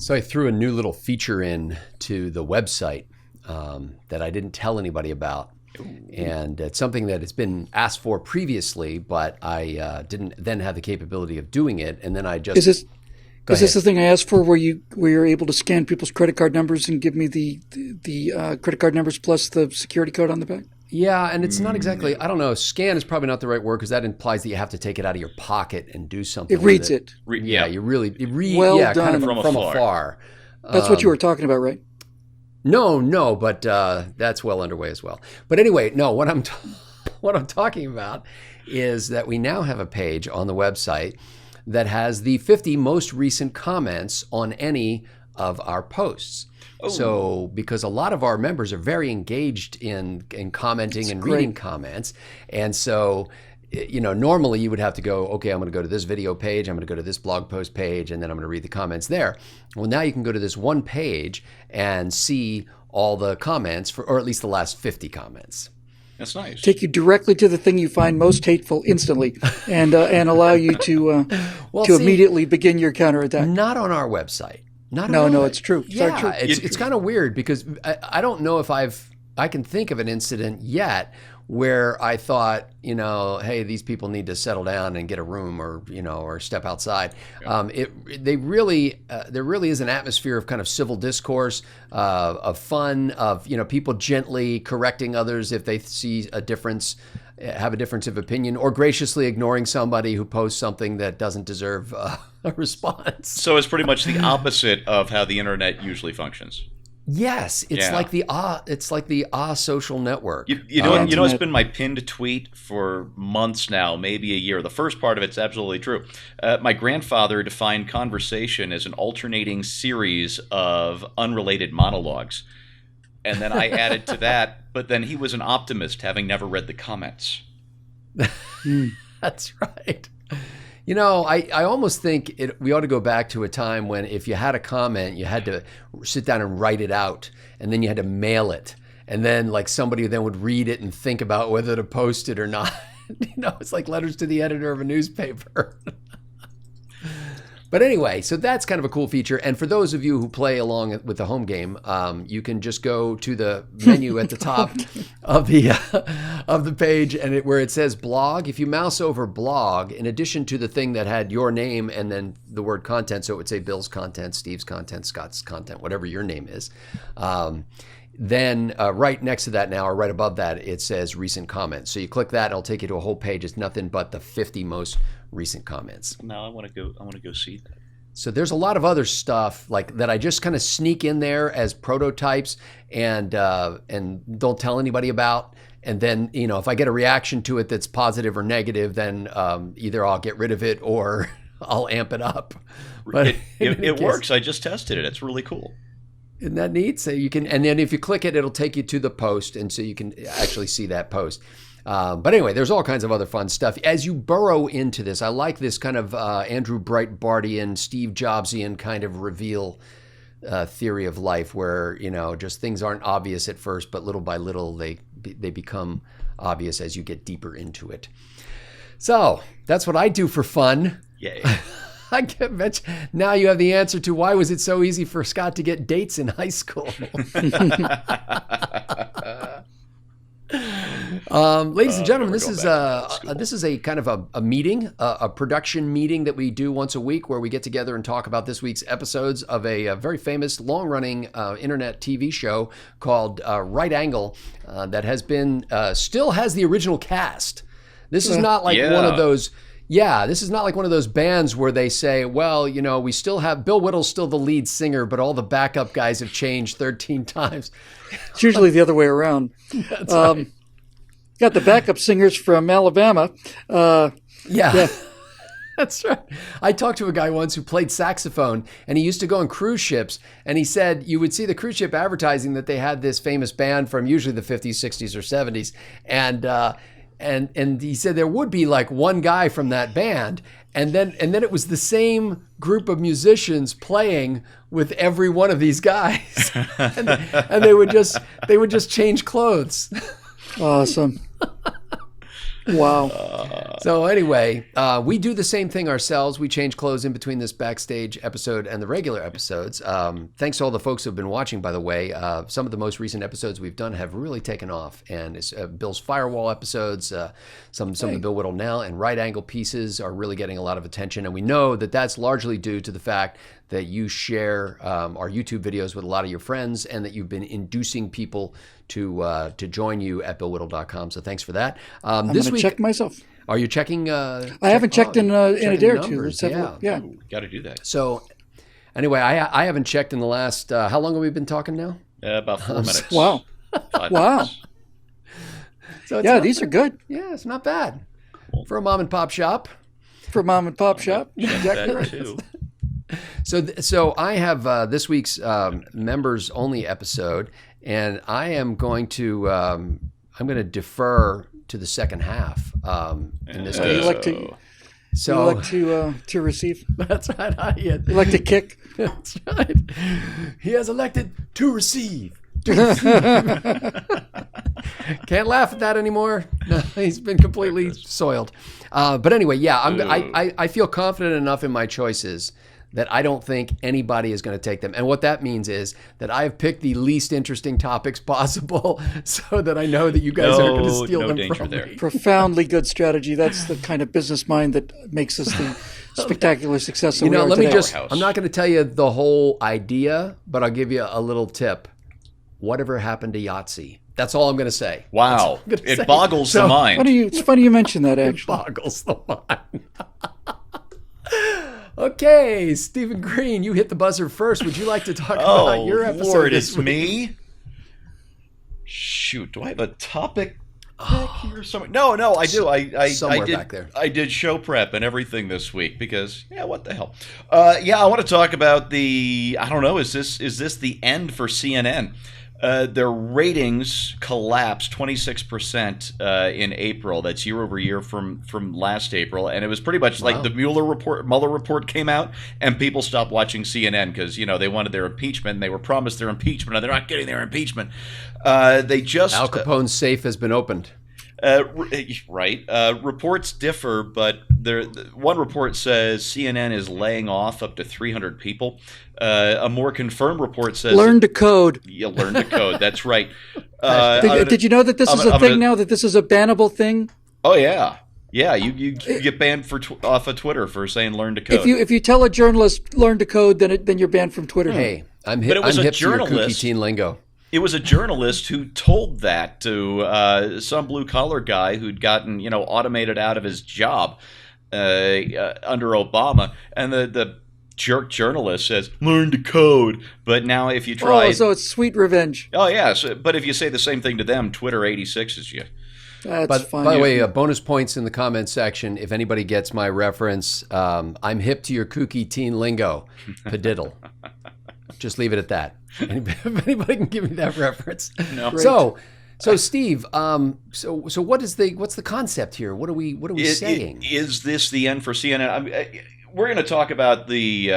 So I threw a new little feature in to the website that I didn't tell anybody about. And it's something that has been asked for previously, but I didn't then have the capability of doing it. And then I just... Is this the thing I asked for where you're able to scan people's credit card numbers and give me the credit card numbers plus the security code on the back? Yeah, and it's not exactly, I don't know, scan is probably not the right word because that implies that you have to take it out of your pocket and do something It reads with it. Yeah, you really, it reads, Well yeah, done. kind of from afar. That's what you were talking about, right? No, but that's well underway as well. But anyway, no, what I'm talking about is that we now have a page on the website that has the 50 most recent comments on any of our posts. Oh. So because a lot of our members are very engaged in commenting and reading comments. And so, normally you would have to go, okay, I'm going to go to this video page, I'm going to go to this blog post page, and then I'm going to read the comments there. Well, now you can go to this one page and see all the comments or at least the last 50 comments. That's nice. Take you directly to the thing you find most hateful instantly and allow you to immediately begin your counterattack. Not on our website. No, it's true. Yeah, it's kind of weird because I don't know if I can think of an incident yet where I thought, hey, these people need to settle down and get a room or step outside. Yeah. There really is an atmosphere of kind of civil discourse, of fun, of, people gently correcting others if they see a difference, have a difference of opinion, or graciously ignoring somebody who posts something that doesn't deserve a response. So it's pretty much the opposite of how the internet usually functions. Yes, it's like the social network. You know, it's been my pinned tweet for months now, maybe a year. The first part of it's absolutely true. My grandfather defined conversation as an alternating series of unrelated monologues. And then I added to that, but then he was an optimist, having never read the comments. That's right. I almost think we ought to go back to a time when if you had a comment, you had to sit down and write it out, and then you had to mail it. And then somebody then would read it and think about whether to post it or not. It's like letters to the editor of a newspaper. But anyway, so that's kind of a cool feature. And for those of you who play along with the home game, you can just go to the menu at the top of the page and where it says blog. If you mouse over blog, in addition to the thing that had your name and then the word content, so it would say Bill's content, Steve's content, Scott's content, whatever your name is. Then right next to that now, or right above that, it says recent comments. So you click that, it'll take you to a whole page. It's nothing but the 50 most recent comments. Now I want to go see that. So there's a lot of other stuff like that I just kind of sneak in there as prototypes and don't tell anybody about. And then, if I get a reaction to it that's positive or negative, then either I'll get rid of it or I'll amp it up. But it works. I just tested it. It's really cool. Isn't that neat? So you can, and then if you click it, it'll take you to the post, and so you can actually see that post. But anyway, there's all kinds of other fun stuff. As you burrow into this, I like this kind of Andrew Breitbartian, Steve Jobsian kind of reveal theory of life where, just things aren't obvious at first, but little by little they become obvious as you get deeper into it. So that's what I do for fun. Yeah. I can't mention. Now you have the answer to why was it so easy for Scott to get dates in high school. Ladies and gentlemen, this is a kind of a meeting, a production meeting that we do once a week where we get together and talk about this week's episodes of a very famous long-running internet TV show called Right Angle that has been still has the original cast. This is not like one of those. Yeah, this is not like one of those bands where they say, well, we still have Bill Whittle's still the lead singer, but all the backup guys have changed 13 times. It's usually the other way around. That's right. Got the backup singers from Alabama. Yeah. That's right. I talked to a guy once who played saxophone, and he used to go on cruise ships, and he said you would see the cruise ship advertising that they had this famous band from usually the 50s, 60s, or 70s, and he said there would be like one guy from that band, and then it was the same group of musicians playing with every one of these guys, and they would just change clothes. Awesome. Wow. So anyway, we do the same thing ourselves. We change clothes in between this backstage episode and the regular episodes. Thanks to all the folks who have been watching, by the way. Some of the most recent episodes we've done have really taken off. And it's, Bill's Firewall episodes, some of the Bill Whittle Now and Right Angle pieces are really getting a lot of attention. And we know that that's largely due to the fact that you share our YouTube videos with a lot of your friends and that you've been inducing people to join you at billwhittle.com. So thanks for that. I'm going to check myself. Are you checking? I haven't checked in a day or two. Yeah. Got to do that. So anyway, I haven't checked in the last, how long have we been talking now? About 4 minutes. Wow. 5 Wow. minutes. So these are good. Yeah, it's not bad for a mom and pop shop. For mom and pop shop. Exactly right. Too. So I have this week's members only episode, and I am going to defer to the second half in this case. You like to receive. That's right. You like to kick. That's right. He has elected to receive. Can't laugh at that anymore. No, he's been completely soiled. But anyway, yeah, I feel confident enough in my choices that I don't think anybody is going to take them. And what that means is that I've picked the least interesting topics possible so that I know that you guys aren't going to steal them from me. Profoundly good strategy. That's the kind of business mind that makes us the spectacular success that we are let me today. just, I'm not going to tell you the whole idea, but I'll give you a little tip. Whatever happened to Yahtzee? That's all I'm going to say. Wow. It boggles the mind. It's funny you mention that, actually. It boggles the mind. Okay, Stephen Green, you hit the buzzer first. Would you like to talk about your episode? Lord, this it's week? me? Shoot, do I have a topic back here somewhere? No, I do. Somewhere I did, back there. I did show prep and everything this week because, what the hell? I want to talk about the, I don't know, is this the end for CNN? Their ratings collapsed 26% in April. That's year over year from last April, and it was pretty much like the Mueller report came out, and people stopped watching CNN because they wanted their impeachment, and they were promised their impeachment, and they're not getting their impeachment. They just Al Capone's safe has been opened. Right. Reports differ, but one report says CNN is laying off up to 300 people. A more confirmed report says learn to code. Yeah, learn to code. That's right. Did you know that this is a thing now? That this is a bannable thing? Oh yeah. Yeah, you get banned off of Twitter for saying learn to code. If you tell a journalist learn to code, then you're banned from Twitter. Hey, I'm hip to your kooky teen lingo. It was a journalist who told that to some blue-collar guy who'd gotten, automated out of his job under Obama, and the jerk journalist says, "Learn to code." But now, if you try, so it's sweet revenge. Oh yeah, but if you say the same thing to them, Twitter 86s you. That's fine. By the way, bonus points in the comments section if anybody gets my reference. I'm hip to your kooky teen lingo, padiddle. Just leave it at that. If anybody can give me that reference. No. So Steve, so what's the concept here? What are we saying? Is this the end for CNN? We're going to talk about the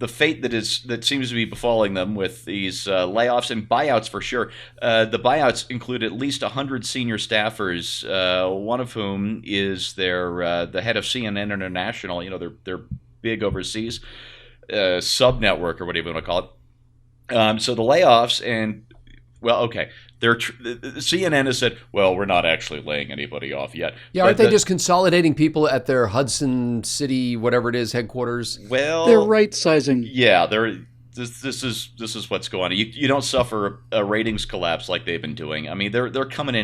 fate that seems to be befalling them with these layoffs and buyouts for sure. The buyouts include at least 100 senior staffers, one of whom is the head of CNN International. They're big overseas sub network or whatever you want to call it. So the layoffs CNN has said, well, we're not actually laying anybody off yet. Yeah, aren't they just consolidating people at their Hudson City, whatever it is, headquarters? Well, they're right sizing. Yeah, this is what's going on. You don't suffer a ratings collapse like they've been doing. I mean, they're coming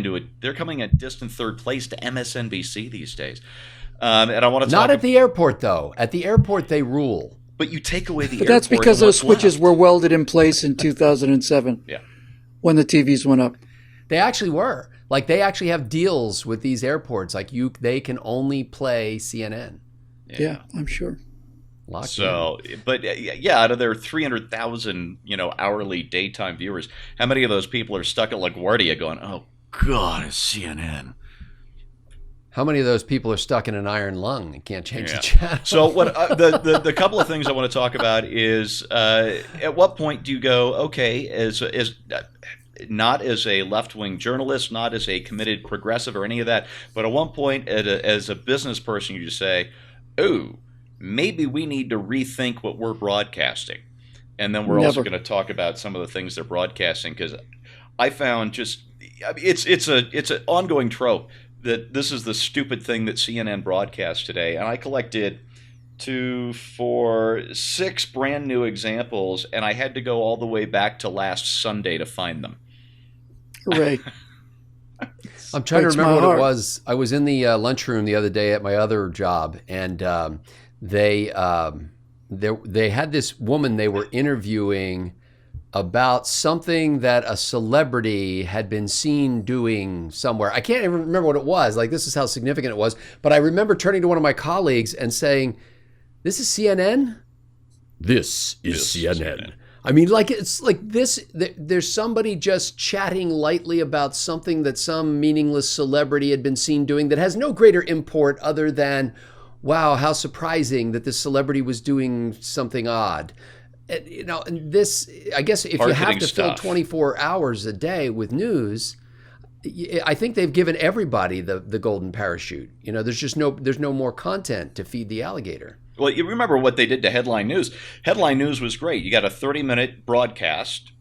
at distant third place to MSNBC these days. And I want to not at the airport though. At the airport, they rule. But you take away the But airport. that's because those switches were welded in place in 2007. Yeah. When the TVs went up. They actually were. Like they actually have deals with these airports. Like they can only play CNN. Yeah, I'm sure. Locked in. But out of their 300,000, hourly daytime viewers, how many of those people are stuck at LaGuardia going, "Oh God, it's CNN"? How many of those people are stuck in an iron lung and can't change the channel? So what the couple of things I want to talk about is at what point do you go, okay, as not as a left-wing journalist, not as a committed progressive or any of that, but at one point as a business person, you just say, oh, maybe we need to rethink what we're broadcasting. And then we're also going to talk about some of the things they're broadcasting, because I found it's an ongoing trope that this is the stupid thing that CNN broadcast today. And I collected 2, 4, 6 brand new examples, and I had to go all the way back to last Sunday to find them. Hooray. I'm trying to remember what it was. I was in the lunchroom the other day at my other job, and they had this woman they were interviewing about something that a celebrity had been seen doing somewhere. I can't even remember what it was. Like, this is how significant it was. But I remember turning to one of my colleagues and saying, "This is CNN? This is CNN." I mean, like, it's like this, there's somebody just chatting lightly about something that some meaningless celebrity had been seen doing that has no greater import other than, wow, how surprising that this celebrity was doing something odd. And this, I guess, if you have to fill 24 hours a day with news, I think they've given everybody the golden parachute. There's no more content to feed the alligator. Well, you remember what they did to Headline News. Headline News was great. You got a 30-minute broadcast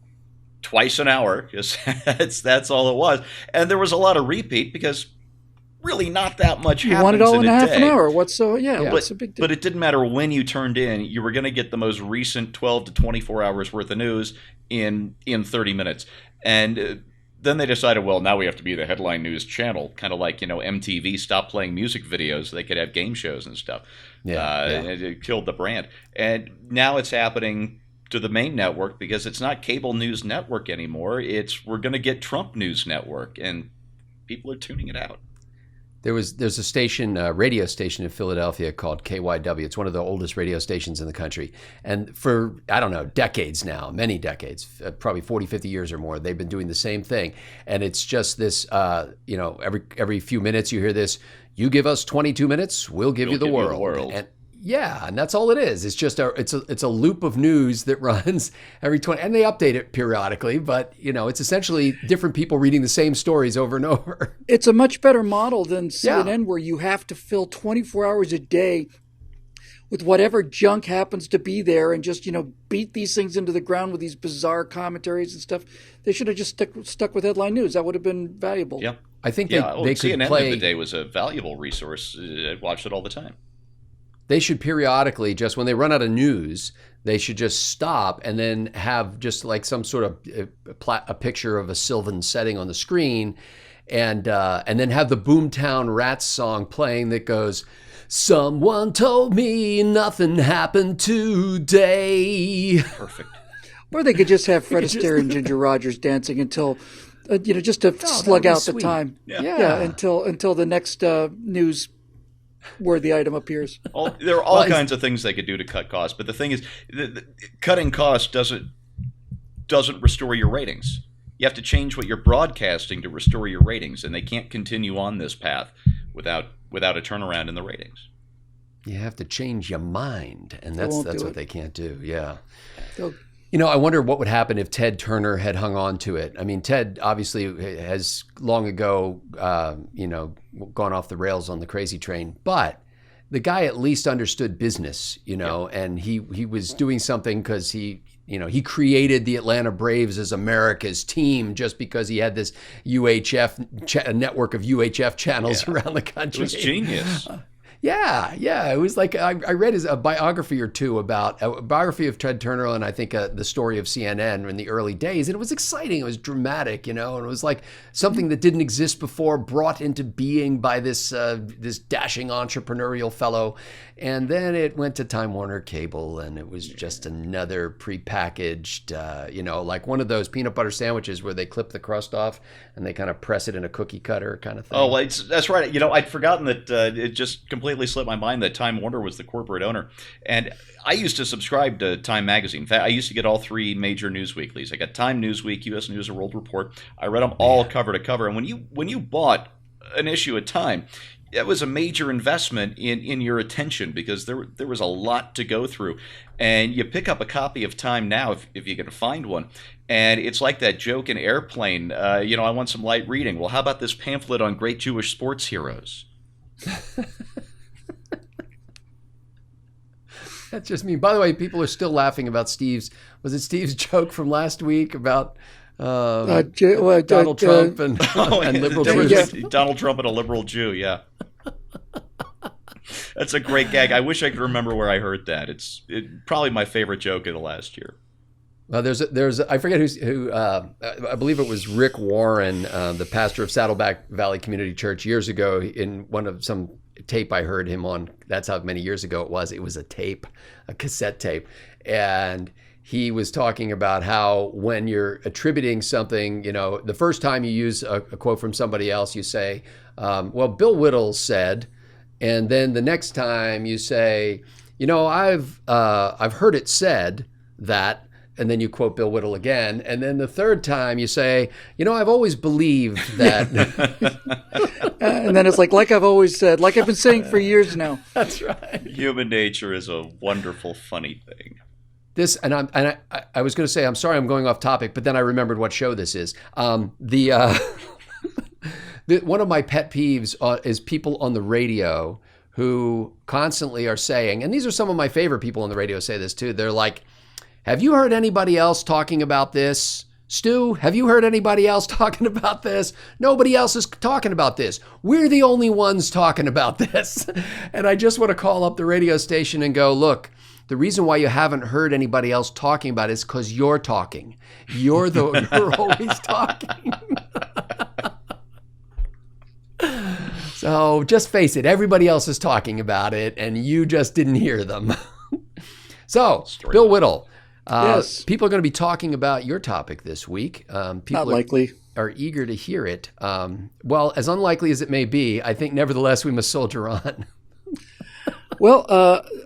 twice an hour, because that's all it was. And there was a lot of repeat, because really not that much happens in a day. You want it all in half an hour. What's a big deal? But it didn't matter when you turned in. You were going to get the most recent 12 to 24 hours worth of news in 30 minutes. And then they decided, well, now we have to be the Headline News channel, kind of like, MTV stopped playing music videos so they could have game shows and stuff. And it killed the brand. And now it's happening to the main network, because it's not cable news network anymore. We're going to get Trump News Network, and people are tuning it out. There's a radio station in Philadelphia called KYW. It's one of the oldest radio stations in the country. And for, I don't know, decades now, many decades, probably 40, 50 years or more, they've been doing the same thing. And it's just this, every few minutes you hear this, you give us 22 minutes, we'll give you the world. And that's all it is. It's just it's a loop of news that runs every 20, and they update it periodically, but it's essentially different people reading the same stories over and over. It's a much better model than CNN, where you have to fill 24 hours a day with whatever junk happens to be there, and just beat these things into the ground with these bizarre commentaries and stuff. They should have just stuck with Headline News. That would have been valuable. Yeah, I think they could CNN play. of the day was a valuable resource. I watched it all the time. They should periodically, just when they run out of news, they should just stop and then have just like some sort of a picture of a sylvan setting on the screen, and then have the Boomtown Rats song playing that goes, "Someone told me nothing happened today." Perfect. Or they could just have Fred Astaire and Ginger Rogers dancing until, just to slug out the time. Yeah. Until the next news worthy item appears. There are all kinds of things they could do to cut costs, but the thing is, cutting costs doesn't restore your ratings. You have to change what you're broadcasting to restore your ratings, and they can't continue on this path without a turnaround in the ratings. You have to change your mind, and that's what they can't do. Yeah. They'll I wonder what would happen if Ted Turner had hung on to it. I mean, Ted obviously has long ago, gone off the rails on the crazy train, but the guy at least understood business, and he was doing something because he created the Atlanta Braves as America's team just because he had this UHF network of UHF channels around the country. It was genius. Yeah. It was like I read a biography or two about a biography of Ted Turner, and I think the story of CNN in the early days, and it was exciting. It was dramatic, and it was like something that didn't exist before, brought into being by this dashing entrepreneurial fellow. And then it went to Time Warner Cable, and it was just another prepackaged, like one of those peanut butter sandwiches where they clip the crust off and they kind of press it in a cookie cutter kind of thing. Oh, well, that's right. I'd forgotten that. It just completely slipped my mind that Time Warner was the corporate owner. And I used to subscribe to Time Magazine. In fact, I used to get all 3 major news weeklies. I got Time Newsweek, U.S. News and World Report. I read them all cover to cover. And when you bought an issue at Time, it was a major investment in your attention, because there was a lot to go through. And you pick up a copy of Time now, if you can find one, and it's like that joke in Airplane, I want some light reading. Well, how about this pamphlet on great Jewish sports heroes? That's just me. By the way, people are still laughing about Steve's joke from last week about Donald Trump and liberal Jews? Donald Trump and a liberal Jew, yeah. That's a great gag. I wish I could remember where I heard that. It's probably my favorite joke of the last year. Well, there's I forget who I believe it was Rick Warren, the pastor of Saddleback Valley Community Church years ago, in one of some tape I heard him on. That's how many years ago it was. It was a cassette tape, and he was talking about how when you're attributing something, the first time you use a quote from somebody else, you say, well, Bill Whittle said, and then the next time you say, I've heard it said that, and then you quote Bill Whittle again, and then the third time you say, I've always believed that. And then it's like I've always said, like I've been saying for years now. That's right. Human nature is a wonderful, funny thing. I was going to say, I'm sorry I'm going off topic, but then I remembered what show this is. One of my pet peeves is people on the radio who constantly are saying, and these are some of my favorite people on the radio say this too, they're like, have you heard anybody else talking about this? Stu, have you heard anybody else talking about this? Nobody else is talking about this. We're the only ones talking about this. And I just want to call up the radio station and go, look, the reason why you haven't heard anybody else talking about it is because you're talking. You're always talking. So just face it, everybody else is talking about it and you just didn't hear them. So, Bill Whittle, yes. People are going to be talking about your topic this week. People Not likely. Are eager to hear it. Well, as unlikely as it may be, I think nevertheless we must soldier on. Well,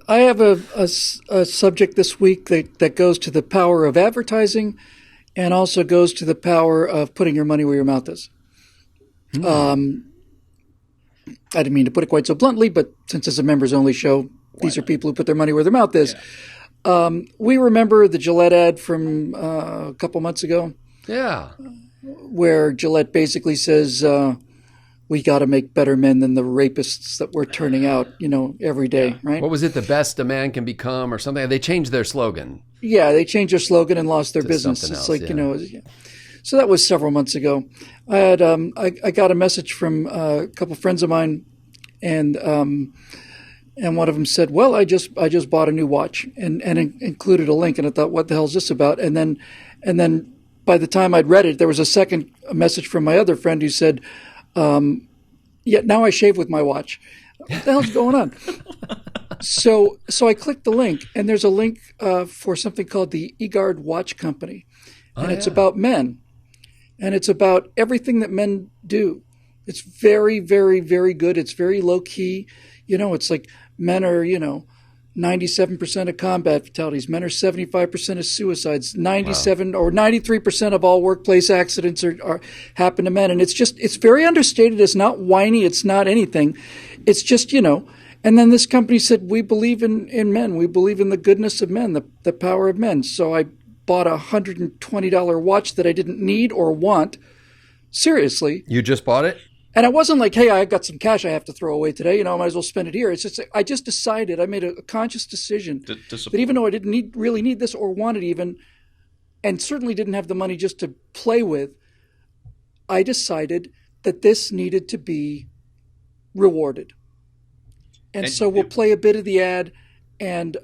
I have a subject this week that goes to the power of advertising and also goes to the power of putting your money where your mouth is. I didn't mean to put it quite so bluntly, but since it's a members-only show, these are people who put their money where their mouth is. Yeah. We remember the Gillette ad from a couple months ago. Yeah. Where Gillette basically says, we got to make better men than the rapists that we're turning out, every day, right? What was it? The best a man can become or something? They changed their slogan. Yeah, they changed their slogan and lost their business. It's like, So that was several months ago. I had I got a message from a couple friends of mine, and one of them said, "Well, I just bought a new watch," and included a link, and I thought, "What the hell is this about?" And then by the time I'd read it, there was a second message from my other friend who said, "Yeah, now I shave with my watch." What the hell's going on? So I clicked the link, and there's a link for something called the Eavesdrop Watch Company, and it's about men. And it's about everything that men do. It's very, very, very good. It's very low key. It's like men are, 97% of combat fatalities. Men are 75% of suicides. 97 or 93% of all workplace accidents are happen to men. And it's very understated. It's not whiny. It's not anything. It's just, And then this company said, we believe in men. We believe in the goodness of men, the power of men. So I bought a $120 watch that I didn't need or want. Seriously. You just bought it? And it wasn't like, hey, I got some cash I have to throw away today. I might as well spend it here. It's just, I just decided, I made a conscious decision that even though I didn't really need this or want it even, and certainly didn't have the money just to play with, I decided that this needed to be rewarded. And so we'll play a bit of the ad and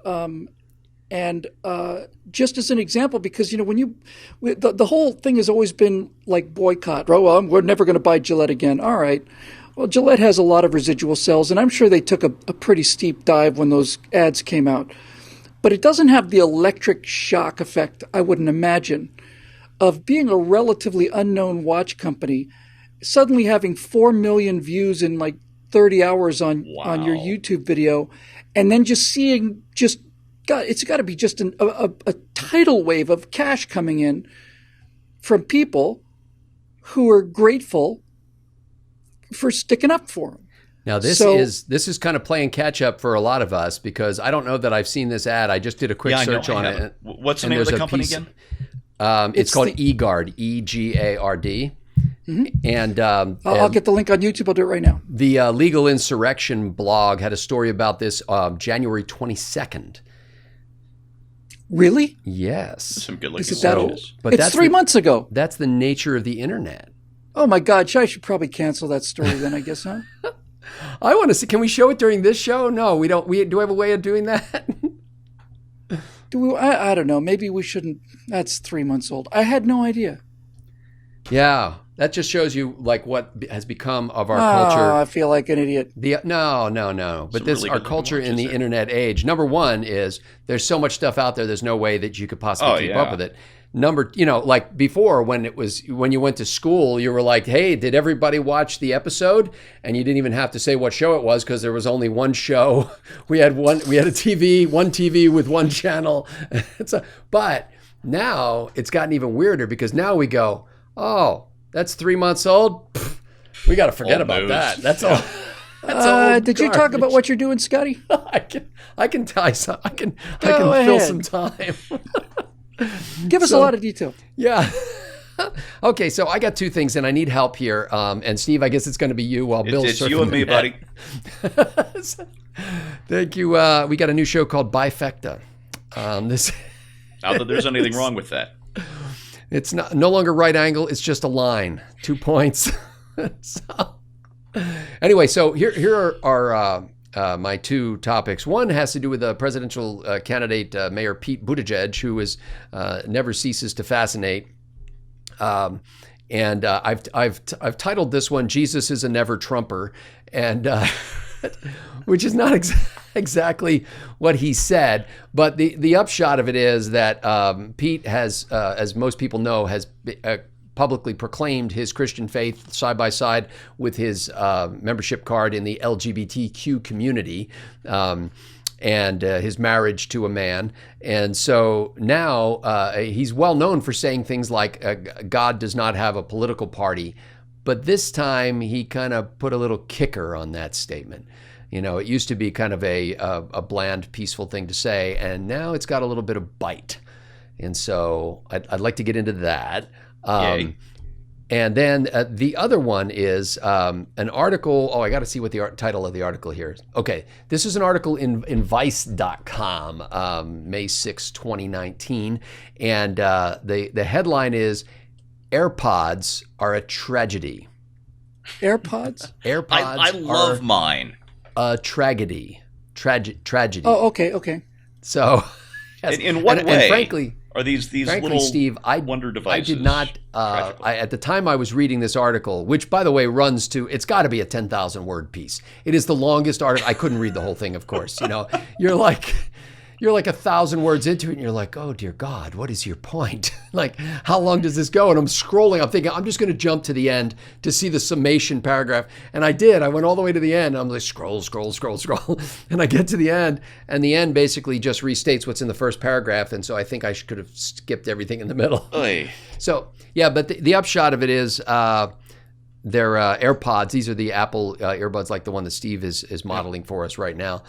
just as an example, because, when the whole thing has always been like boycott, right? Well, we're never going to buy Gillette again. All right. Well, Gillette has a lot of residual sales, and I'm sure they took a pretty steep dive when those ads came out. But it doesn't have the electric shock effect, I wouldn't imagine, of being a relatively unknown watch company, suddenly having 4 million views in like 30 hours on your YouTube video, and then just seeing it's got to be just a tidal wave of cash coming in from people who are grateful for sticking up for them. Now this is kind of playing catch up for a lot of us because I don't know that I've seen this ad. I just did a quick search on it. What's the name of the company again? It's called eGard, EGARD. Mm-hmm. And I'll get the link on YouTube. I'll do it right now. The Legal Insurrection blog had a story about this January 22nd. Really? Yes. Some good looking photos. But it's 3 months ago. That's the nature of the internet. Oh my God! I should probably cancel that story then. I guess, huh? I want to see. Can we show it during this show? No, we don't. Do we have a way of doing that? Do we? I don't know. Maybe we shouldn't. That's 3 months old. I had no idea. Yeah, that just shows you like what has become of our culture. I feel like an idiot. No. But this our culture in the internet age. Number one is there's so much stuff out there. There's no way that you could possibly keep up with it. Number, like before when you went to school, you were like, hey, did everybody watch the episode? And you didn't even have to say what show it was because there was only one show. We had one TV with one channel. But now it's gotten even weirder because now we go, oh, that's 3 months old. Pfft, we got to forget about that. That's all. Did you talk about what you're doing, Scotty? I can fill some time. Give us a lot of detail. Yeah. Okay, so I got two things, and I need help here. And Steve, I guess it's going to be you while Bill's It's surfing you and me, buddy. Thank you. We got a new show called Bifecta. Not that there's anything wrong with that. It's no longer right angle. It's just a line, 2 points. Anyway, so here are my two topics. One has to do with the presidential candidate, Mayor Pete Buttigieg, who never ceases to fascinate. And I've titled this one "Jesus is a Never Trumper," and which is not exactly what he said. But the upshot of it is that Pete has, as most people know, has publicly proclaimed his Christian faith side by side with his membership card in the LGBTQ community and his marriage to a man. And so now he's well known for saying things like God does not have a political party. But this time he kind of put a little kicker on that statement. It used to be kind of a bland, peaceful thing to say, and now it's got a little bit of bite. And so I'd like to get into that. And then the other one is an article. Oh, I got to see what the title of the article here is. Okay, this is an article in Vice.com, May 6, 2019. And the headline is, AirPods are a tragedy. AirPods? AirPods I love mine. A tragedy. Tragedy. Oh, okay. So, yes. In what way? And frankly, are these frankly, little Steve, wonder devices? I did not. At the time I was reading this article, which by the way runs to, it's got to be a 10,000 word piece. It is the longest article. I couldn't read the whole thing, of course. You're like 1,000 words into it, and you're like, oh dear God, what is your point? Like, how long does this go? And I'm scrolling. I'm thinking, I'm just going to jump to the end to see the summation paragraph. And I did. I went all the way to the end. I'm like, scroll. And I get to the end, and the end basically just restates what's in the first paragraph. And so I think I could have skipped everything in the middle. Oy. So, yeah, but the upshot of it is they're AirPods. These are the Apple earbuds, like the one that Steve is modeling for us right now.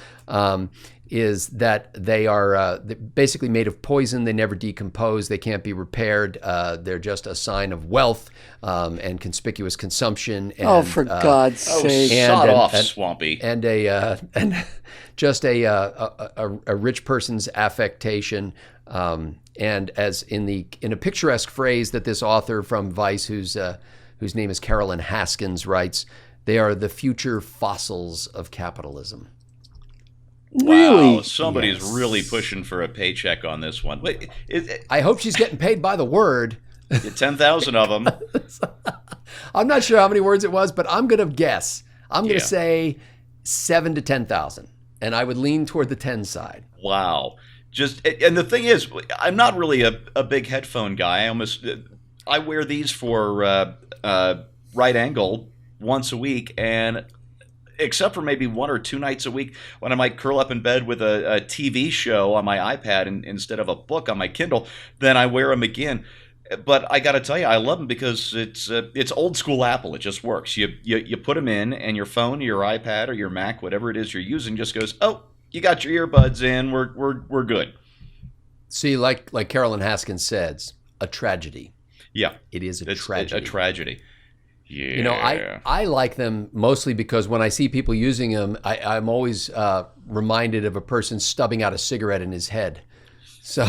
Is that they are basically made of poison. They never decompose. They can't be repaired. They're just a sign of wealth and conspicuous consumption. And, for God's sake! Sod off, Swampy. And just a rich person's affectation. And as in a picturesque phrase that this author from Vice, whose name is Carolyn Haskins, writes, they are the future fossils of capitalism. Really? Wow, somebody's really pushing for a paycheck on this one. Wait, I hope she's getting paid by the word. 10,000 of them. I'm not sure how many words it was, but I'm going to guess. I'm going to say 7 to 10,000, and I would lean toward the 10 side. Wow. And the thing is, I'm not really a big headphone guy. I wear these for right angle once a week, and except for maybe 1 or 2 nights a week when I might curl up in bed with a TV show on my iPad instead of a book on my Kindle, then I wear them again. But I got to tell you, I love them because it's old school Apple. It just works. You put them in, and your phone, or your iPad, or your Mac, whatever it is you're using, just goes, oh, you got your earbuds in. We're good. See, like Carolyn Haskins says, a tragedy. Yeah, it is a tragedy. A tragedy. Yeah. You know, I like them mostly because when I see people using them, I'm always reminded of a person stubbing out a cigarette in his head. So,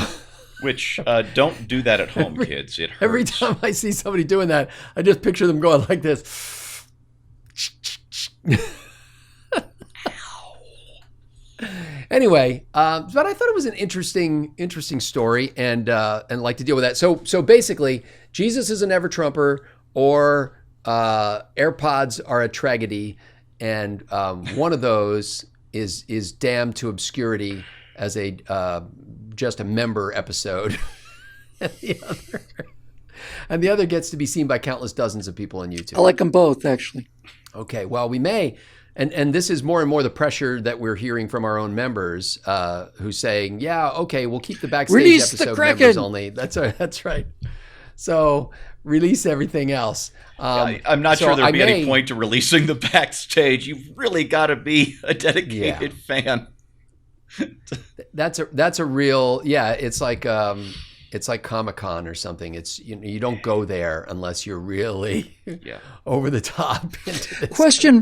which don't do that at home, kids. It hurts. Every time I see somebody doing that, I just picture them going like this. Anyway, but I thought it was an interesting story, and like to deal with that. So basically, Jesus is a never Trumper, or AirPods are a tragedy, and one of those is damned to obscurity as just a member episode, and the other gets to be seen by countless dozens of people on YouTube. I like them both, actually. Okay, well, we may. And this is more and more the pressure that we're hearing from our own members, who's saying, "Yeah, okay, we'll keep the backstage release episode the members only." That's right. So release everything else. I'm not sure there'd be any point to releasing the backstage. You've really got to be a dedicated fan. That's a real It's like Comic-Con or something. It's you don't go there unless you're really over the top into this.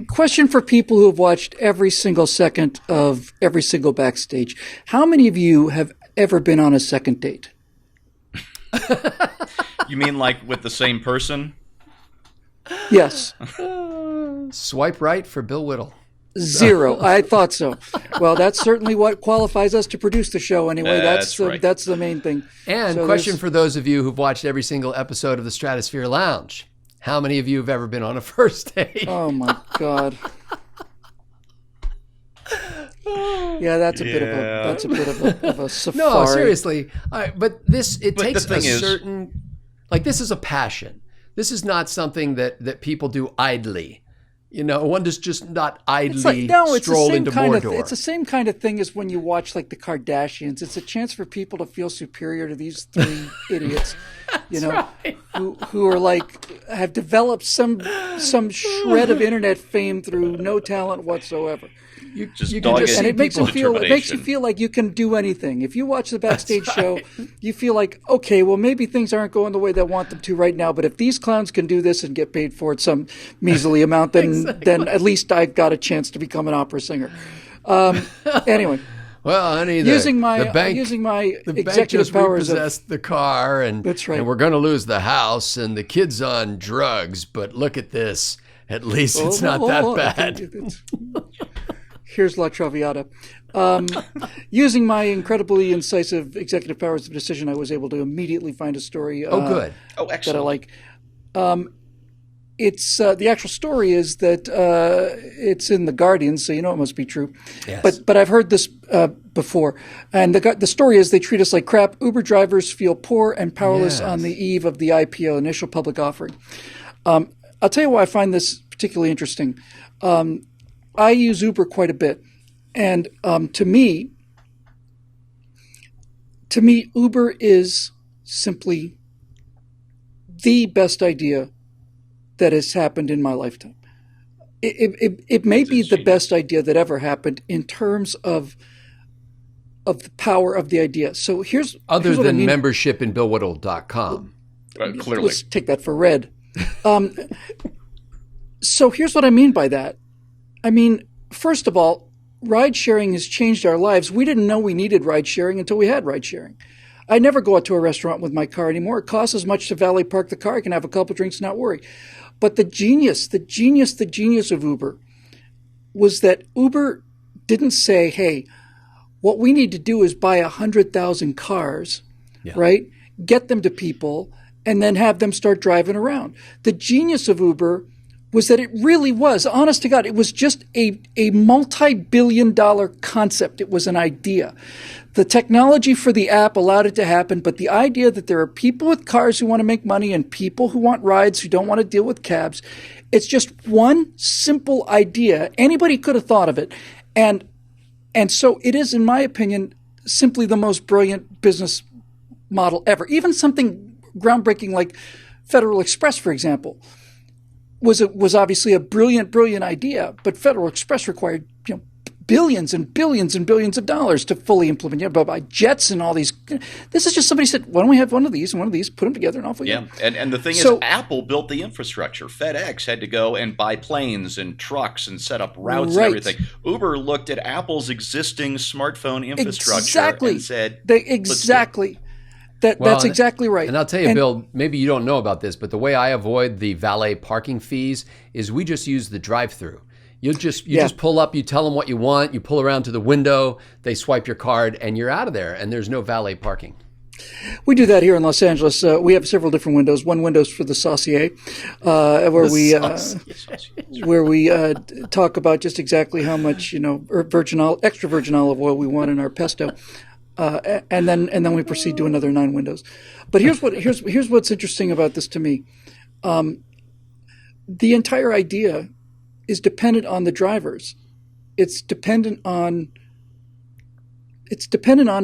Question for people who have watched every single second of every single backstage. How many of you have ever been on a second date? You mean like with the same person? Yes. Swipe right for Bill Whittle. 0. I thought so. Well, that's certainly what qualifies us to produce the show anyway. That's the main thing. And question for those of you who've watched every single episode of the Stratosphere Lounge. How many of you have ever been on a first date? Oh my God. Yeah, that's a bit of a safari. No, seriously. But this takes a certain, like, this is a passion. This is not something that people do idly. One does just not idly stroll into Mordor. It's the same kind of thing as when you watch like the Kardashians. It's a chance for people to feel superior to these 3 idiots, right. who are like have developed some shred of internet fame through no talent whatsoever. And it makes you feel like you can do anything. If you watch the backstage show, you feel like, okay, well, maybe things aren't going the way they want them to right now, but if these clowns can do this and get paid for it some measly amount, then at least I got a chance to become an opera singer. Anyway. Well, honey, using my the executive bank just powers repossessed the car, and that's right. And we're going to lose the house, and the kid's on drugs. But look at this. At least it's not that bad. Here's La Traviata. Using my incredibly incisive executive powers of decision, I was able to immediately find a story. Good. Excellent. That I like. It's the actual story is that it's in the Guardian, so it must be true. Yes. But I've heard this before, and the story is they treat us like crap. Uber drivers feel poor and powerless on the eve of the IPO, initial public offering. I'll tell you why I find this particularly interesting. I use Uber quite a bit, and to me, Uber is simply the best idea that has happened in my lifetime. It may be the best idea that ever happened in terms of the power of the idea. So here's other than I mean. Membership in BillWhittle.com. Clearly, let's take that for red. So here's what I mean by that. I mean, first of all, ride sharing has changed our lives. We didn't know we needed ride sharing until we had ride sharing. I never go out to a restaurant with my car anymore. It costs as much to valet park the car. I can have a couple drinks and not worry. But the genius of Uber was that Uber didn't say, hey, what we need to do is buy 100,000 cars, right? Get them to people and then have them start driving around. The genius of Uber was that it really was, honest to God, it was just a multi-billion-dollar concept. It was an idea. The technology for the app allowed it to happen, but the idea that there are people with cars who want to make money and people who want rides who don't want to deal with cabs, it's just one simple idea. Anybody could have thought of it. And so it is, in my opinion, simply the most brilliant business model ever. Even something groundbreaking, like Federal Express, for example, was obviously a brilliant idea, but Federal Express required billions and billions and billions of dollars to fully implement. But by jets and all these, this is just somebody said, why don't we have one of these and one of these, put them together, and off we go. And the thing is, Apple built the infrastructure. FedEx had to go and buy planes and trucks and set up routes and everything. Uber looked at Apple's existing smartphone infrastructure and said, That's exactly right. And I'll tell you, Bill, maybe you don't know about this, but the way I avoid the valet parking fees is we just use the drive-through. You just pull up, you tell them what you want, you pull around to the window, they swipe your card, and you're out of there, and there's no valet parking. We do that here in Los Angeles. We have several different windows. One window's for the saucier, where we talk about just exactly how much extra virgin olive oil we want in our pesto. And then we proceed to another 9 windows. But here's what's interesting about this to me. The entire idea is dependent on the drivers. It's dependent on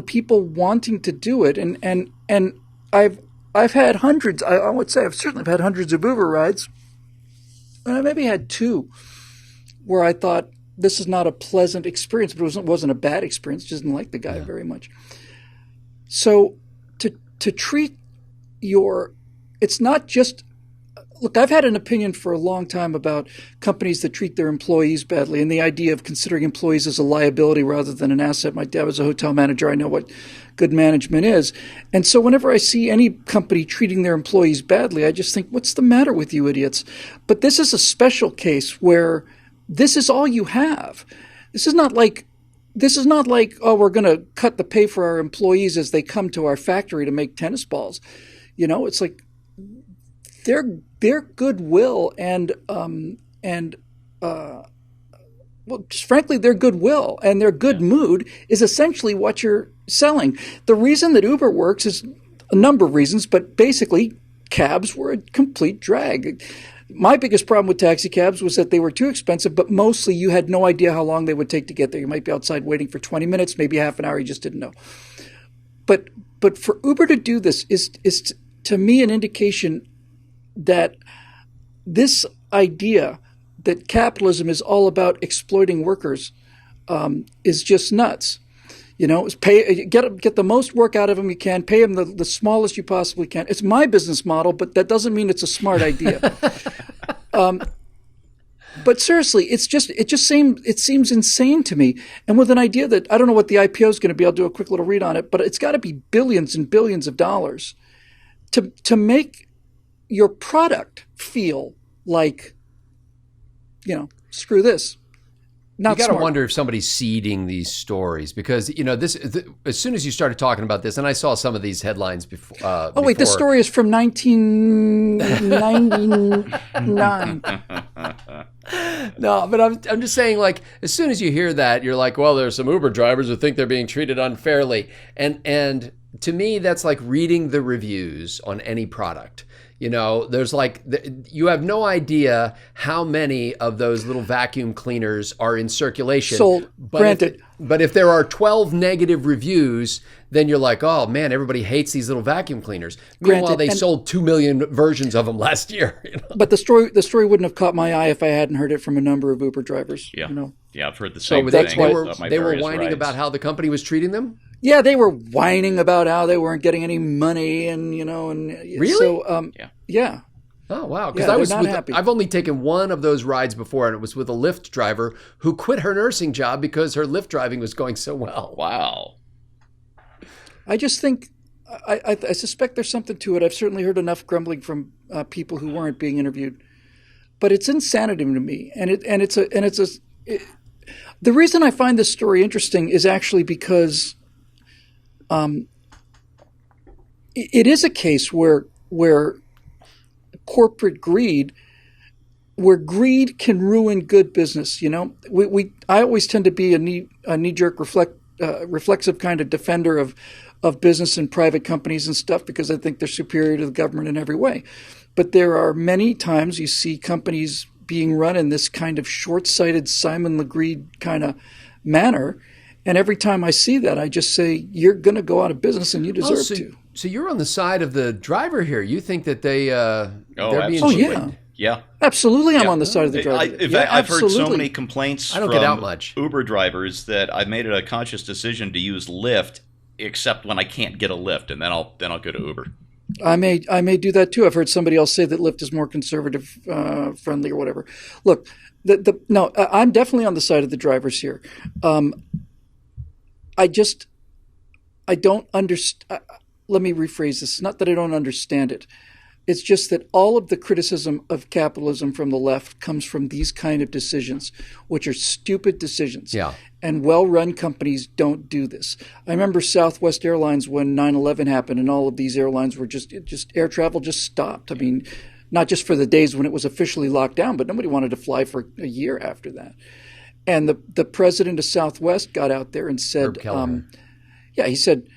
people wanting to do it. And I've had hundreds. I would say I've certainly had hundreds of Uber rides. And I maybe had 2 where I thought, this is not a pleasant experience, but it wasn't a bad experience. Just didn't like the guy very much. So to treat it's not just, look, I've had an opinion for a long time about companies that treat their employees badly, and the idea of considering employees as a liability rather than an asset. My dad was a hotel manager. I know what good management is. And so whenever I see any company treating their employees badly, I just think, what's the matter with you idiots? But this is a special case where this is all you have. This is not like, oh, we're going to cut the pay for our employees as they come to our factory to make tennis balls. It's like their goodwill and just frankly, their goodwill and their good mood is essentially what you're selling. The reason that Uber works is a number of reasons, but basically cabs were a complete drag. My biggest problem with taxi cabs was that they were too expensive, but mostly you had no idea how long they would take to get there. You might be outside waiting for 20 minutes, maybe half an hour, you just didn't know. But for Uber to do this is to me an indication that this idea that capitalism is all about exploiting workers is just nuts. Get the most work out of them you can, pay them the smallest you possibly can. It's my business model, but that doesn't mean it's a smart idea. But seriously, it seems insane to me. And with an idea that I don't know what the IPO is going to be, I'll do a quick little read on it, but it's got to be billions and billions of dollars to make your product feel like, screw this. You got to wonder if somebody's seeding these stories because, as soon as you started talking about this, and I saw some of these headlines before. Oh, wait, this story is from 1999. No, but I'm just saying, like, as soon as you hear that, you're like, well, there's some Uber drivers who think they're being treated unfairly. And to me, that's like reading the reviews on any product. There's you have no idea how many of those little vacuum cleaners are in circulation. Sold, granted. But if there are 12 negative reviews, then you're like, oh man, everybody hates these little vacuum cleaners. Meanwhile, they sold 2 million versions of them last year. But the story wouldn't have caught my eye if I hadn't heard it from a number of Uber drivers. Yeah, yeah, I've heard the same thing. That's why they were whining about how the company was treating them. Yeah, they were whining about how they weren't getting any money, and really, so yeah. Oh wow! Because I've only taken one of those rides before, and it was with a Lyft driver who quit her nursing job because her Lyft driving was going so well. Wow. I just think I suspect there's something to it. I've certainly heard enough grumbling from people who weren't being interviewed, but it's insanity to me, the reason I find this story interesting is actually because it is a case where corporate greed, where greed can ruin good business. I always tend to be a knee-jerk reflexive kind of defender of business and private companies and stuff because I think they're superior to the government in every way. But there are many times you see companies being run in this kind of short-sighted Simon Legree kind of manner. And every time I see that, I just say, you're going to go out of business and you deserve to. So you're on the side of the driver here. You think that they're being absolutely. cheated? Yeah. Absolutely, I'm on the side of the driver. I've heard so many complaints I don't get out much. Uber drivers that I've made it a conscious decision to use Lyft, except when I can't get a Lyft, and then I'll go to Uber. I may do that too. I've heard somebody else say that Lyft is more conservative friendly or whatever. Look, no, I'm definitely on the side of the drivers here. I don't understand. Let me rephrase this. Not that I don't understand it. It's just that all of the criticism of capitalism from the left comes from these kind of decisions, which are stupid decisions. Yeah. And well-run companies don't do this. I remember Southwest Airlines when 9/11 happened, and all of these airlines were just air travel just stopped. I mean, not just for the days when it was officially locked down, but nobody wanted to fly for a year after that. And the president of Southwest got out there and said, he said,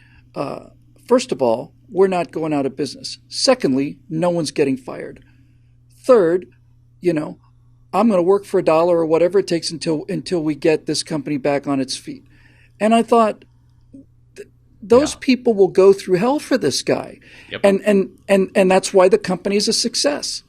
first of all, we're not going out of business. Secondly, no one's getting fired. Third, I'm going to work for $1 or whatever it takes until we get this company back on its feet. And I thought, those people will go through hell for this guy. Yep. And that's why the company is a success.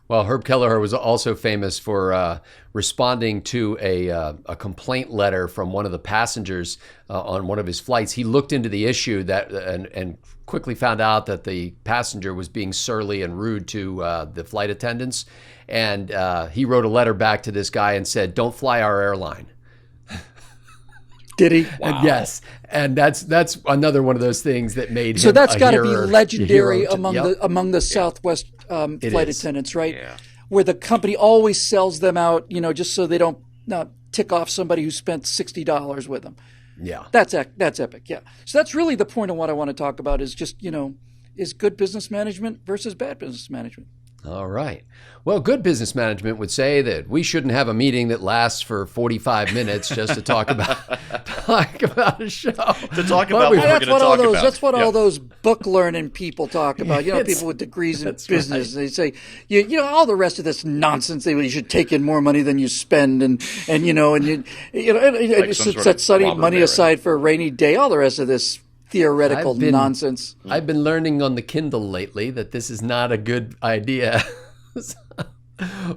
Well, Herb Kelleher was also famous for responding to a complaint letter from one of the passengers on one of his flights. He looked into the issue and quickly found out that the passenger was being surly and rude to the flight attendants. And he wrote a letter back to this guy and said, "Don't fly our airline." Did he? Wow. And yes, and that's another one of those things that made so him that's got to be hero, legendary hero to, among the Southwest flight attendants, right? Yeah. Where the company always sells them out, just so they don't tick off somebody who spent $60 with them. Yeah, that's epic. Yeah, so that's really the point of what I want to talk about is just is good business management versus bad business management. All right. Well, good business management would say that we shouldn't have a meeting that lasts for 45 minutes just to talk about a show. To talk about what we're going to talk about. That's what all those book learning people talk about. People with degrees in business. Right. They say, all the rest of this nonsense. You should take in more money than you spend, and set money aside for a rainy day. All the rest of this theoretical nonsense. I've been learning on the Kindle lately that this is not a good idea.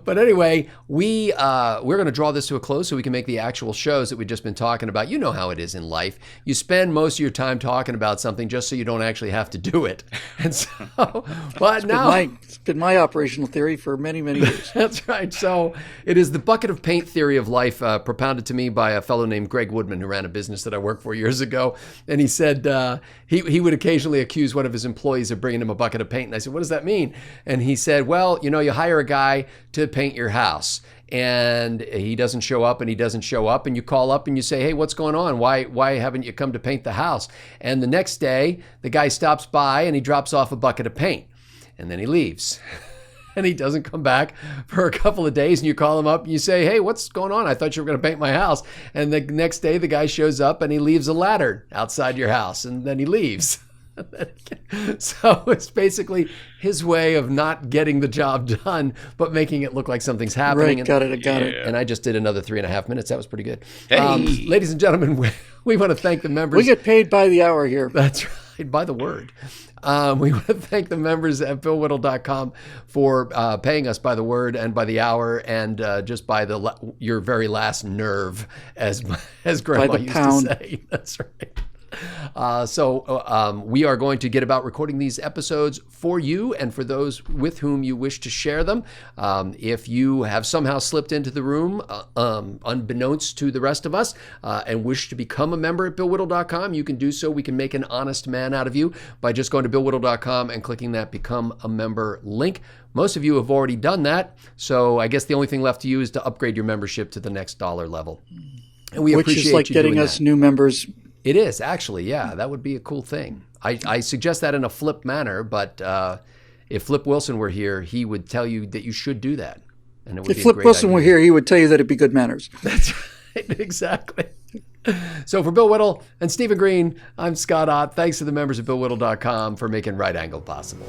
But anyway, we're going to draw this to a close so we can make the actual shows that we've just been talking about. You know how it is in life. You spend most of your time talking about something just so you don't actually have to do it. And so, but it's been my operational theory for many, many years. That's right. So it is the bucket of paint theory of life propounded to me by a fellow named Greg Woodman, who ran a business that I worked for years ago. And he said he would occasionally accuse one of his employees of bringing him a bucket of paint. And I said, what does that mean? And he said, well, you hire a guy to paint your house, and he doesn't show up, and you call up and you say, hey, what's going on? Why haven't you come to paint the house? And the next day, the guy stops by and he drops off a bucket of paint, and then he leaves. And he doesn't come back for a couple of days, and you call him up and you say, hey, what's going on? I thought you were going to paint my house. And the next day, the guy shows up and he leaves a ladder outside your house, and then he leaves. So it's basically his way of not getting the job done, but making it look like something's happening. Right, got it. And I just did another 3.5 minutes. That was pretty good. Hey. Ladies and gentlemen, we want to thank the members. We get paid by the hour here. That's right, by the word. We want to thank the members at BillWhittle.com for paying us by the word and by the hour and just by your very last nerve, as Grandma used to say. That's right. So we are going to get about recording these episodes for you and for those with whom you wish to share them. If you have somehow slipped into the room unbeknownst to the rest of us and wish to become a member at BillWhittle.com, you can do so. We can make an honest man out of you by just going to BillWhittle.com and clicking that Become a Member link. Most of you have already done that, so I guess the only thing left to you is to upgrade your membership to the next dollar level. And we appreciate which is like you getting doing us that. New members. It is, actually, yeah. That would be a cool thing. I suggest that in a Flip manner, but if Flip Wilson were here, he would tell you that you should do that. And it would if Flip Wilson were here, he would tell you that it'd be good manners. That's right, exactly. So for Bill Whittle and Stephen Green, I'm Scott Ott. Thanks to the members of BillWhittle.com for making Right Angle possible.